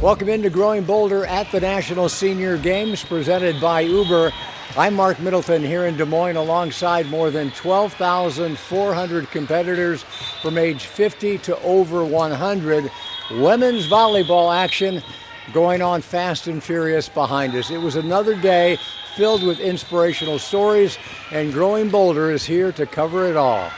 Welcome into Growing Boulder at the National Senior Games presented by Uber. I'm Mark Middleton here in Des Moines alongside more than 12,400 competitors from age 50 to over 100. Women's volleyball action going on fast and furious behind us. It was another day filled with inspirational stories, and Growing Boulder is here to cover it all.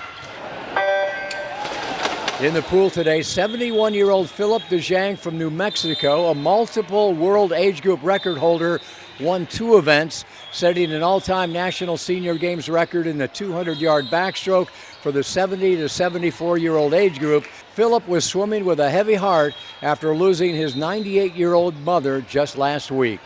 In the pool today, 71-year-old Philip DeJang from New Mexico, a multiple world age group record holder, won 2 events, setting an all-time National Senior Games record in the 200-yard backstroke for the 70 to 74-year-old age group. Philip was swimming with a heavy heart after losing his 98-year-old mother just last week.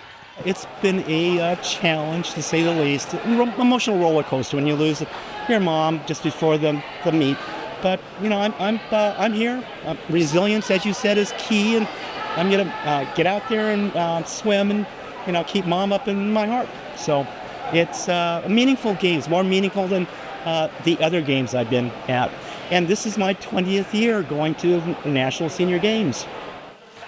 It's been a challenge, to say the least. Emotional roller coaster when you lose your mom just before the meet. But you know, I'm here. Resilience, as you said, is key, and I'm gonna get out there and swim and keep mom up in my heart. So it's a meaningful games, more meaningful than the other games I've been at. And this is my 20th year going to National Senior Games.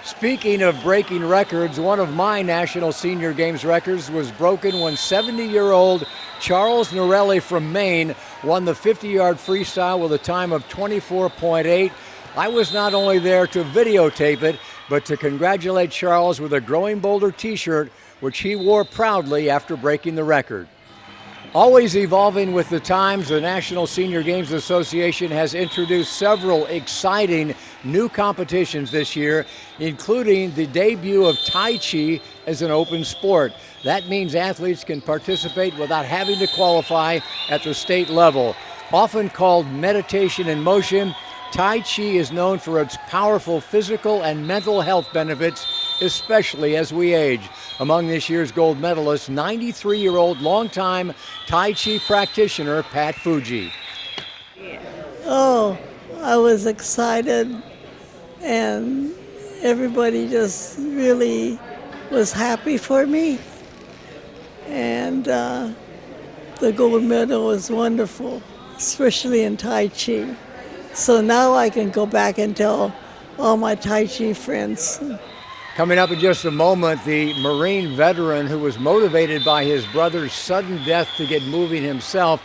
Speaking of breaking records, one of my National Senior Games records was broken when 70-year-old Charles Norelli from Maine won the 50-yard freestyle with a time of 24.8. I was not only there to videotape it, but to congratulate Charles with a Growing Boulder t-shirt, which he wore proudly after breaking the record. Always evolving with the times, the National Senior Games Association has introduced several exciting new competitions this year, including the debut of Tai Chi as an open sport. That means athletes can participate without having to qualify at the state level. Often called meditation in motion, Tai Chi is known for its powerful physical and mental health benefits, especially as we age. Among this year's gold medalists, 93-year-old longtime Tai Chi practitioner Pat Fuji. Oh, I was excited, and everybody just really was happy for me. And the gold medal was wonderful, especially in Tai Chi. So now I can go back and tell all my Tai Chi friends. Coming up in just a moment, the Marine veteran who was motivated by his brother's sudden death to get moving himself.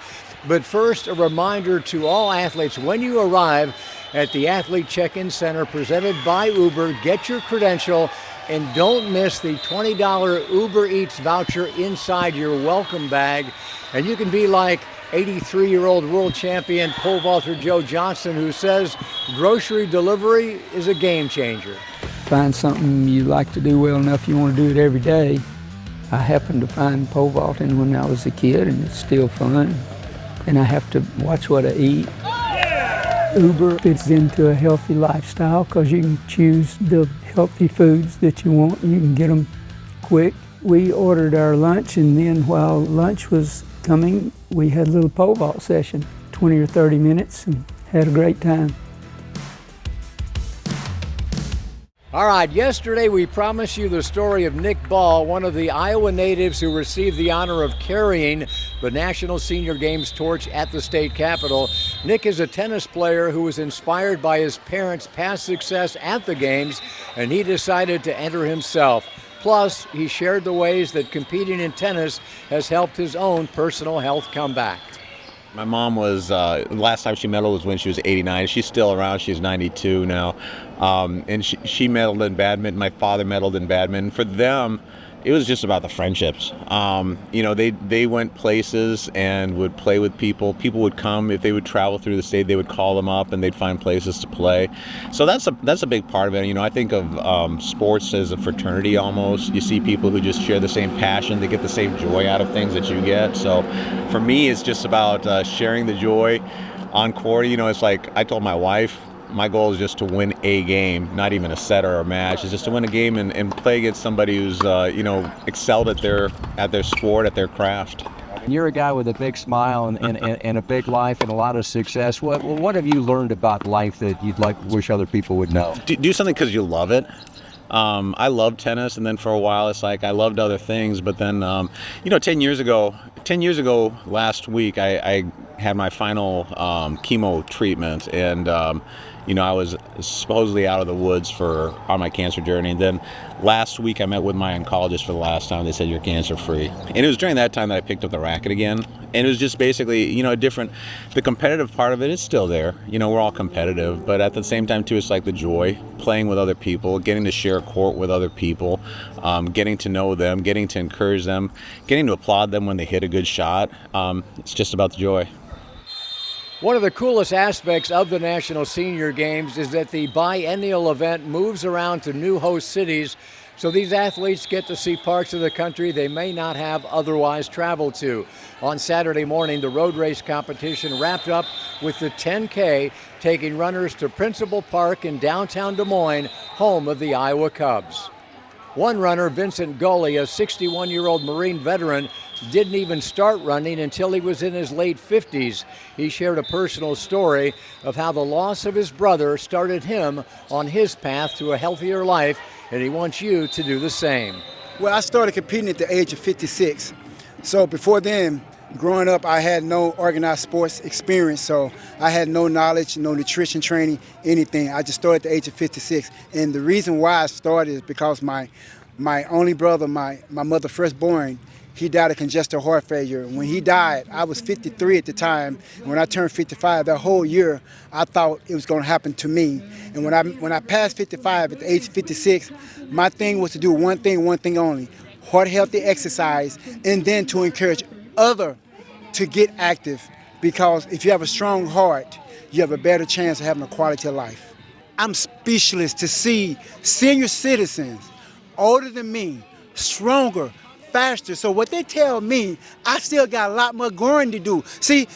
But first, a reminder to all athletes, when you arrive at the Athlete Check-In Center presented by Uber, get your credential and don't miss the $20 Uber Eats voucher inside your welcome bag. And you can be like 83-year-old world champion pole vaulter Joe Johnson, who says grocery delivery is a game changer. Find something you like to do well enough you want to do it every day. I happened to find pole vaulting when I was a kid, and it's still fun. And I have to watch what I eat. Uber fits into a healthy lifestyle because you can choose the healthy foods that you want. You can get them quick. We ordered our lunch, and then while lunch was coming, we had a little pole vault session, 20 or 30 minutes, and had a great time. All right, yesterday we promised you the story of Nick Ball, one of the Iowa natives who received the honor of carrying the National Senior Games torch at the state capitol. Nick is a tennis player who was inspired by his parents' past success at the games, and he decided to enter himself. Plus, he shared the ways that competing in tennis has helped his own personal health come back. My mom was, last time she medaled was when she was 89. She's still around. She's 92 now. And she medaled in badminton. My father medaled in badminton. For them, it was just about the friendships. They went places and would play with people. People would come. If they would travel through the state, they would call them up and they'd find places to play. So that's a big part of it. I think of sports as a fraternity almost. You see people who just share the same passion. They get the same joy out of things that you get. So for me, it's just about sharing the joy on court. It's like I told my wife, my goal is just to win a game, not even a set or a match. It's just to win a game and play against somebody who's excelled at their sport, at their craft. You're a guy with a big smile and a big life and a lot of success. What have you learned about life that you'd wish other people would know? Do something because you love it. I loved tennis, and then for a while it's like I loved other things. But then, 10 years ago last week, I had my final chemo treatment, and I was supposedly out of the woods on my cancer journey. And then last week I met with my oncologist for the last time. They said you're cancer free. And it was during that time that I picked up the racket again. And it was just basically, the competitive part of it is still there. We're all competitive, but at the same time too, it's like the joy, playing with other people, getting to share a court with other people, getting to know them, getting to encourage them, getting to applaud them when they hit a good shot. It's just about the joy. One of the coolest aspects of the National Senior Games is that the biennial event moves around to new host cities, so these athletes get to see parts of the country they may not have otherwise traveled to. On Saturday morning, the road race competition wrapped up with the 10K, taking runners to Principal Park in downtown Des Moines, home of the Iowa Cubs. One runner, Vincent Gully, a 61-year-old Marine veteran, didn't even start running until he was in his late 50s. He shared a personal story of how the loss of his brother started him on his path to a healthier life, and he wants you to do the same. Well, I started competing at the age of 56. So before then, growing up, I had no organized sports experience, so I had no knowledge, no nutrition training, anything. I just started at the age of 56. And the reason why I started is because my only brother, my mother firstborn, he died of congestive heart failure. When he died, I was 53 at the time. And when I turned 55, that whole year, I thought it was going to happen to me. And when I passed 55 at the age of 56, my thing was to do one thing only: heart healthy exercise, and then to encourage others to get active, because if you have a strong heart, you have a better chance of having a quality of life. I'm speechless to see senior citizens older than me, stronger, faster. So what they tell me, I still got a lot more growing to do. See,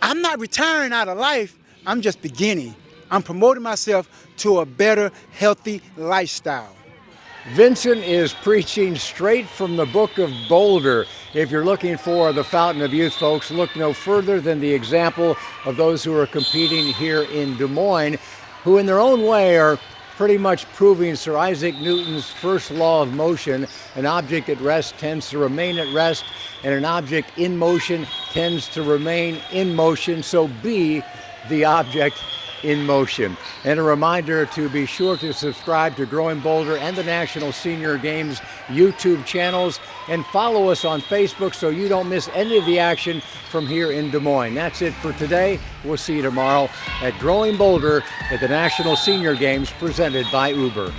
I'm not retiring out of life, I'm just beginning. I'm promoting myself to a better, healthy lifestyle. Vincent is preaching straight from the book of Boulder. If you're looking for the fountain of youth, folks, look no further than the example of those who are competing here in Des Moines, who in their own way are pretty much proving Sir Isaac Newton's first law of motion: an object at rest tends to remain at rest, and an object in motion tends to remain in motion. So be the object in motion. And a reminder to be sure to subscribe to Growing Boulder and the National Senior Games YouTube channels, and follow us on Facebook so you don't miss any of the action from here in Des Moines. That's it for today. We'll see you tomorrow at Growing Boulder at the National Senior Games presented by Uber.